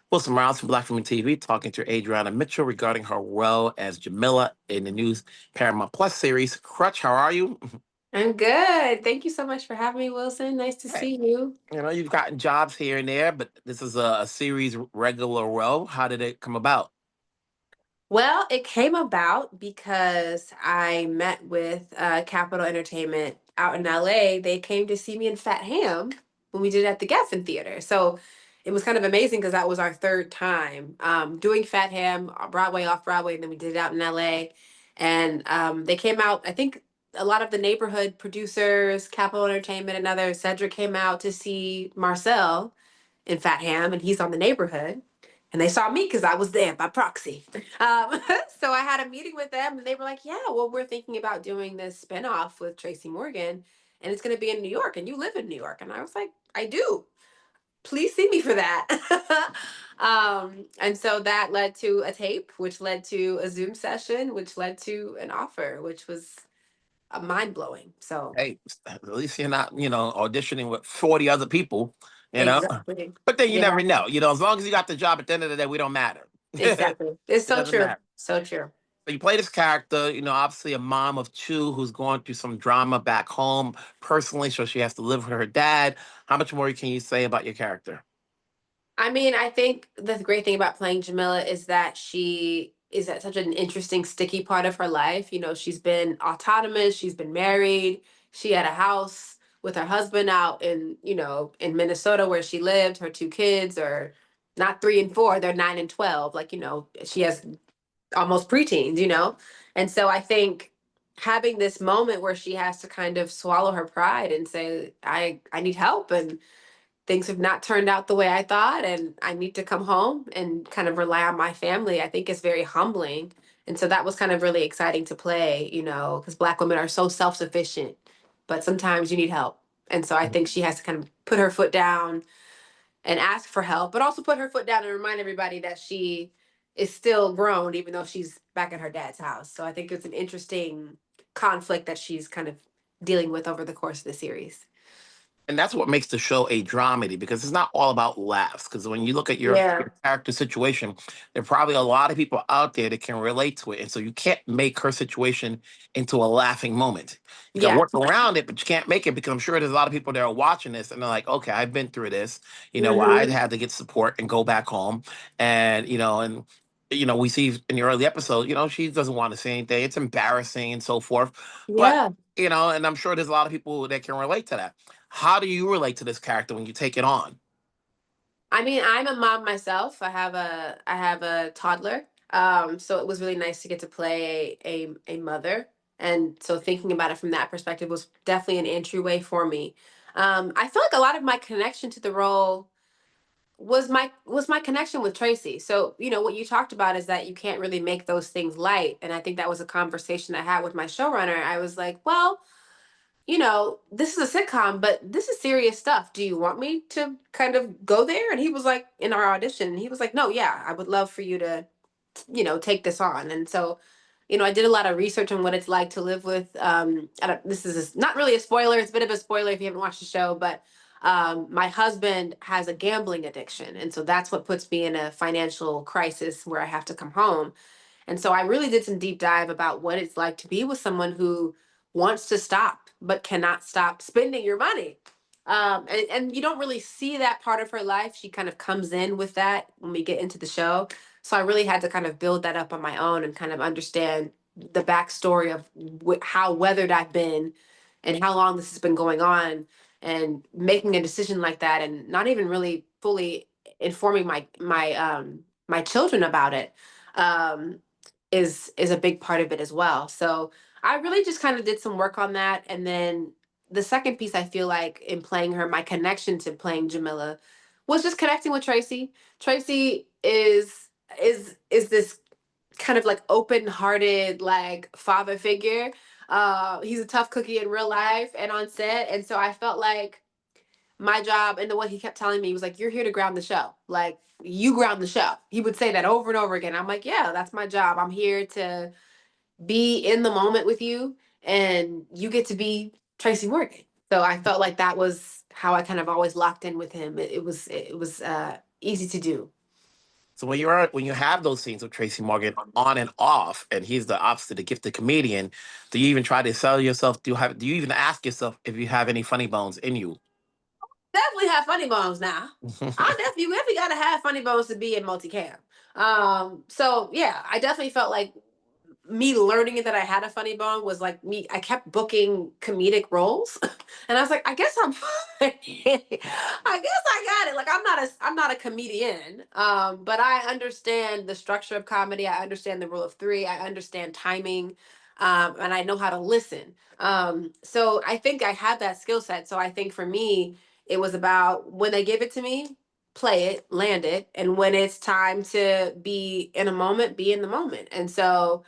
Wilson Miles from Black Women TV talking to Adrianna Mitchell regarding her role as Jamila in the new Paramount Plus series. Crutch, how are you? I'm good. Thank you so much for having me, Wilson. Nice to Hey, see you. you've gotten jobs here and there, but this is a series regular role. How did it come about? Well, it came about because I met with Capital Entertainment out in LA. They came to see me in Fat Ham when we did it at the Geffen Theater. So it was kind of amazing because that was our third time doing Fat Ham, Broadway, off Broadway, and then we did it out in LA. And they came out, I think a lot of the neighborhood producers, Capital Entertainment and others, Cedric came out to see Marcel in Fat Ham, and he's on the neighborhood. And they saw me because I was there by proxy. Um, so I had a meeting with them, and they were like, "Yeah, well, we're thinking about doing this spinoff with Tracy Morgan, and it's going to be in New York, and you live in New York." And I was like, "I do. Please see me for that." And so that led to a tape, which led to a Zoom session, which led to an offer, which was mind blowing. So Hey, at least you're not, auditioning with 40 other people, you know. exactly, But then you yeah, never know. As long as you got the job at the end of the day, we don't matter. It exactly. It's so doesn't true, matter. so true. So you play this character, obviously a mom of two who's going through some drama back home personally, so she has to live with her dad. How much more can you say about your character? I mean, I think the great thing about playing Jamila is that she is at such an interesting, sticky part of her life. You know, she's been autonomous, she's been married, she had a house with her husband out in Minnesota where she lived. Her two kids are not 3 and 4, they're 9 and 12. Like, she has almost preteens. And so I think having this moment where she has to kind of swallow her pride and say, I need help, and things have not turned out the way I thought, and I need to come home and kind of rely on my family, I think is very humbling. And so that was kind of really exciting to play, because Black women are so self sufficient, but sometimes you need help. And so I think she has to kind of put her foot down and ask for help, but also put her foot down and remind everybody that she is still grown, even though she's back at her dad's house. So I think it's an interesting conflict that she's kind of dealing with over the course of the series. And that's what makes the show a dramedy because it's not all about laughs. Because when you look at your Yeah. character situation, there are probably a lot of people out there that can relate to it. And so you can't make her situation into a laughing moment. You can Yeah. work around it, but you can't make it because I'm sure there's a lot of people that are watching this and they're like, okay, I've been through this. I'd Hmm. had to get support and go back home. And we see in the early episode, she doesn't want to say anything. It's embarrassing and so forth. But, Yeah. and I'm sure there's a lot of people that can relate to that. How do you relate to this character when you take it on? I mean, I'm a mom myself. I have a toddler. So it was really nice to get to play a mother. And so thinking about it from that perspective was definitely an entryway for me. I feel like a lot of my connection to the role was my connection with Tracy. So, what you talked about is that you can't really make those things light. And I think that was a conversation I had with my showrunner. I was like, well, this is a sitcom, but this is serious stuff. Do you want me to kind of go there? And he was like, in our audition, he was like, no, yeah, I would love for you to, take this on. And so, I did a lot of research on what it's like to live with. This is not really a spoiler. It's a bit of a spoiler if you haven't watched the show, but my husband has a gambling addiction. And so that's what puts me in a financial crisis where I have to come home. And so I really did some deep dive about what it's like to be with someone who wants to stop but cannot stop spending your money. And you don't really see that part of her life. She kind of comes in with that when we get into the show. So I really had to kind of build that up on my own and kind of understand the backstory of how weathered I've been and how long this has been going on, and making a decision like that and not even really fully informing my children about it. Um, is a big part of it as well. So I really just kind of did some work on that. And then the second piece I feel like in playing her, my connection to playing Jamila was just connecting with Tracy. Tracy is this kind of like open-hearted like father figure. He's a tough cookie in real life and on set. And so I felt like my job, and the what he kept telling me was like, you're here to ground the show. Like, you ground the show. He would say that over and over again. I'm like, yeah, that's my job. I'm here to be in the moment with you, and you get to be Tracy Morgan. So I felt like that was how I kind of always locked in with him. It was easy to do. So when you have those scenes with Tracy Morgan on and off, and he's the opposite, the gifted comedian, do you even try to sell yourself? Do you even ask yourself if you have any funny bones in you? Definitely have funny bones now. I definitely gotta have funny bones to be in multicam. So yeah, I definitely felt like me learning that I had a funny bone was like me. I kept booking comedic roles, and I was like, I guess I'm fine. I guess I got it. Like I'm not a comedian, but I understand the structure of comedy. I understand the rule of three. I understand timing, and I know how to listen. So I think I had that skill set. So I think for me, it was about when they give it to me, play it, land it, and when it's time to be in a moment, be in the moment. And so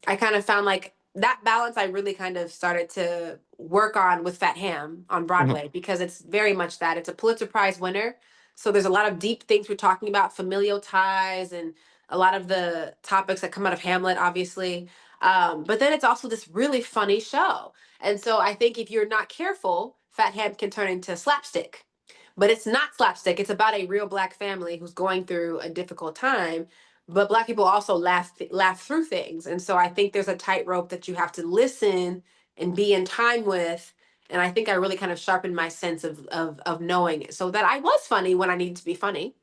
I kind of found like that balance I really kind of started to work on with Fat Ham on Mhm. Broadway because it's very much that. It's a Pulitzer Prize winner. So there's a lot of deep things we're talking about, familial ties and a lot of the topics that come out of Hamlet, obviously. But then it's also this really funny show. And so I think if you're not careful, Fat Ham can turn into slapstick. But it's not slapstick. It's about a real black family who's going through a difficult time, but black people also laugh through things, and so I think there's a tightrope that you have to listen and be in time with. And I think I really kind of sharpened my sense of knowing it, so that I was funny when I needed to be funny,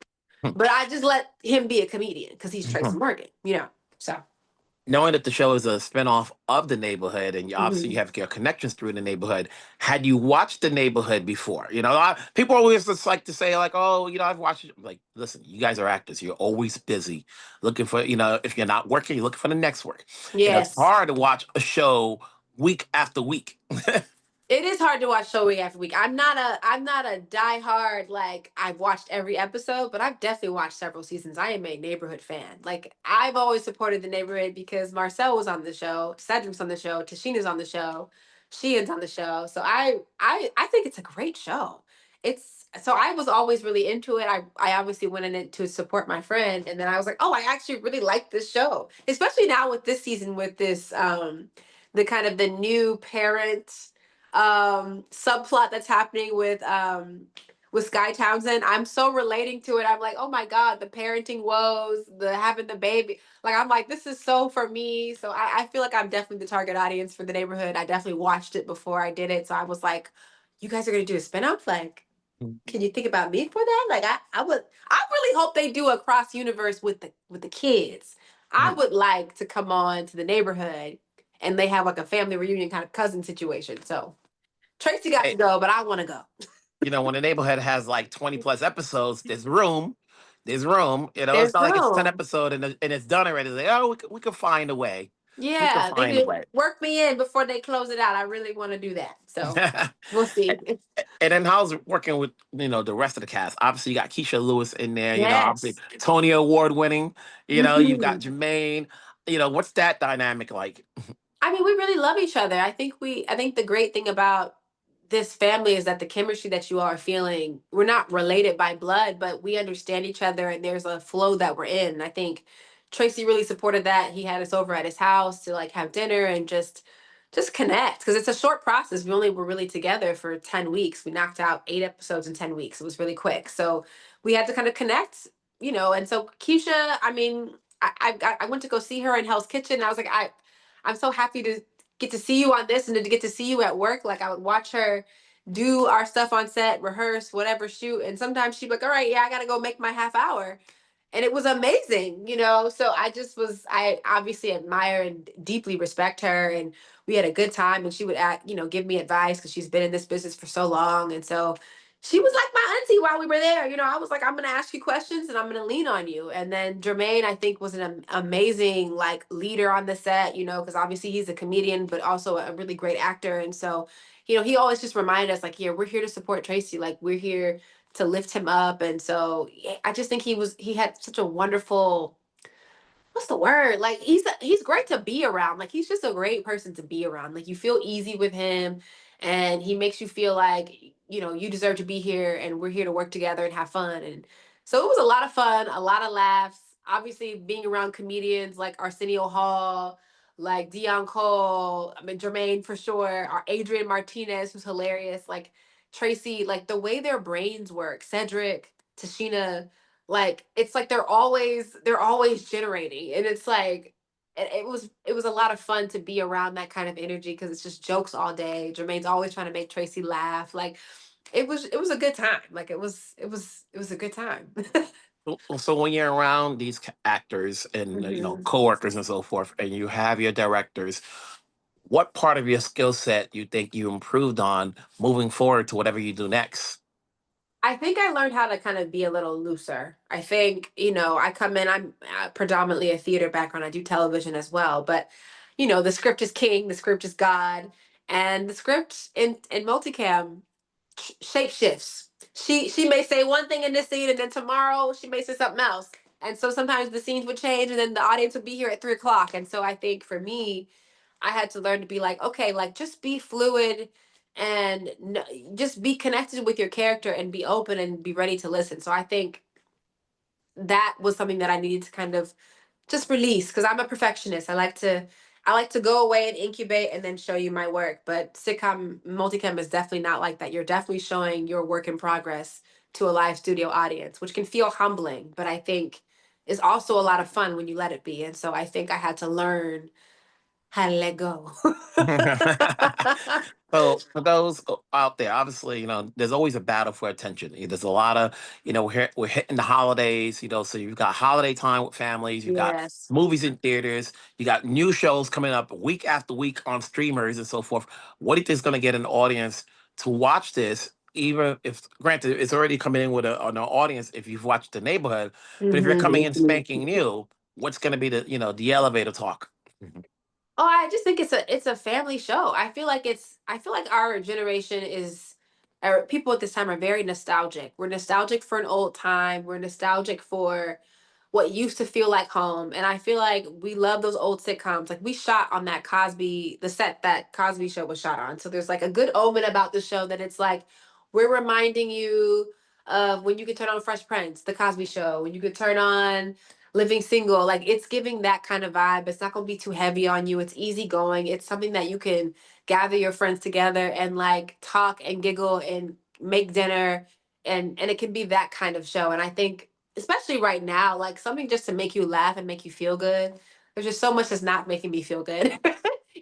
but I just let him be a comedian because he's Tracy Morgan, you know. So Knowing that the show is a spinoff of the neighborhood, and you obviously you mhm. have your connections through the neighborhood, had you watched the neighborhood before? People always just like to say, like, oh, I've watched it. Like, listen, you guys are actors. You're always busy looking for, if you're not working, you're looking for the next work. It's Yes. hard to watch a show week after week. It is hard to watch show week after week. I'm not a diehard like I've watched every episode, but I've definitely watched several seasons. I am a neighborhood fan. Like I've always supported the neighborhood because Marcel was on the show, Cedric's on the show, Tashina's on the show, Sheehan's on the show. So I think it's a great show. It's so I was always really into it. I obviously went in it to support my friend, and then I was like, oh, I actually really like this show, especially now with this season with this the kind of the new parent subplot that's happening with Sky Townsend. I'm so relating to it. I'm like, oh my God, the parenting woes, the having the baby. Like I'm like, this is so for me. So I feel like I'm definitely the target audience for the neighborhood. I definitely watched it before I did it. So I was like, you guys are gonna do a spinoff? Like, can you think about me for that? Like I really hope they do a cross universe with the kids. I would like to come on to the neighborhood and they have like a family reunion kind of cousin situation. So Tracy got to Hey, go, but I want to go. when the neighborhood has like 20 plus episodes, there's room. There's room. It's There's not like it's 10 room. episode and it's done already. It's like, oh, we could find a way. We could Yeah, they find a need to way. work me in before they close it out. I really want to do that. So and we'll see. then how's it working with the rest of the cast? Obviously, you got Kecia Lewis in there. Obviously Yes. Tony Award winning. You've got Mhm. Jermaine. What's that dynamic like? I mean, we really love each other. I think the great thing about this family is that the chemistry that you all are feeling, we're not related by blood, but we understand each other and there's a flow that we're in. And I think Tracy really supported that. He had us over at his house to like have dinner and just connect because it's a short process. We only were really together for 10 weeks. We knocked out 8 episodes in 10 weeks. It was really quick. So we had to kind of connect, and so Kecia, I mean, I went to go see her in Hell's Kitchen. I was like, I'm so happy to get to see you on this and to get to see you at work. Like I would watch her do our stuff on set, rehearse, whatever, shoot. And sometimes she'd be like, all right, yeah, I gotta go make my half hour. And it was amazing. So I obviously admire and deeply respect her. And we had a good time. And she would give me advice because she's been in this business for so long. And so she was like my auntie while we were there. I was like, I'm gonna ask you questions and I'm gonna lean on you. And then Jermaine, I think, was an amazing like leader on the set. Because obviously he's a comedian, but also a really great actor. And so, he always just reminded us like, yeah, we're here to support Tracy. Like we're here to lift him up. And so yeah, I just think he had such a wonderful, what's the word? Like he's great to be around. Like he's just a great person to be around. Like you feel easy with him and he makes you feel like, you deserve to be here and we're here to work together and have fun. And so it was a lot of fun, a lot of laughs. Obviously being around comedians like Arsenio Hall, like Dion Cole, I mean Jermaine for sure, or Adrian Martinez, who's hilarious, like Tracy, like the way their brains work, Cedric, Tashina, like it's like they're always generating, and it's like it was a lot of fun to be around that kind of energy because it's just jokes all day. Jermaine's always trying to make Tracy laugh. Like it was a good time. Like it was a good time. So when you're around these actors and Mhm. coworkers and so forth, and you have your directors, what part of your skill set you think you improved on moving forward to whatever you do next? I think I learned how to kind of be a little looser. I think, I come in, I'm predominantly a theater background. I do television as well, but the script is king, the script is God, and the script in multicam shape shifts. She may say one thing in this scene, and then tomorrow she may say something else. And so sometimes the scenes would change, and then the audience would be here at 3 o'clock. And so I think for me, I had to learn to be like, okay, like just be fluid and just be connected with your character and be open and be ready to listen. So I think that was something that I needed to kind of just release because I'm a perfectionist. I like to go away and incubate and then show you my work. But sitcom multicam is definitely not like that. You're definitely showing your work in progress to a live studio audience, which can feel humbling, but I think is also a lot of fun when you let it be. And so I think I had to learn how to let go. So for those out there, obviously, there's always a battle for attention. There's a lot of, we're hitting the holidays, so you've got holiday time with families, you've got Yes. movies in theaters, you got new shows coming up week after week on streamers and so forth. What do you think is going to get an audience to watch this? Even if, granted, it's already coming in with an audience if you've watched The Neighborhood, but if you're coming in Hmm. spanking new, what's going to be the elevator talk? Oh, I just think it's a family show. I feel like our generation is people at this time are very nostalgic. We're nostalgic for an old time. We're nostalgic for what used to feel like home. And I feel like we love those old sitcoms. Like we shot on the set that Cosby show was shot on. So there's like a good omen about the show that it's like we're reminding you of when you could turn on Fresh Prince, the Cosby show, when you could turn on Living Single. Like it's giving that kind of vibe. It's not gonna be too heavy on you. It's easy going. It's something that you can gather your friends together and like talk and giggle and make dinner, and it can be that kind of show. And I think especially right now, like something just to make you laugh and make you feel good. There's just so much that's not making me feel good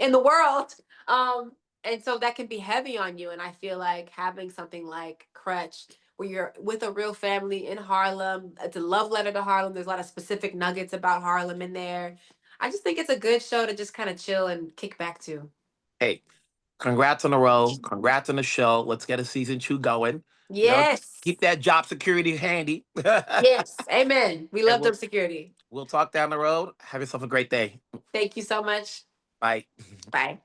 in the world. Um, and so that can be heavy on you. And I feel like having something like Crutch, where you're with a real family in Harlem, it's a love letter to Harlem. There's a lot of specific nuggets about Harlem in there. I just think it's a good show to just kind of chill and kick back to. Hey, congrats on the road. Congrats on the show. Let's get a season 2 going. Yes. Keep that job security handy. and Yes. Amen. We love them we'll security. we'll talk down the road. Have yourself a great day. Thank you so much. Bye. Bye.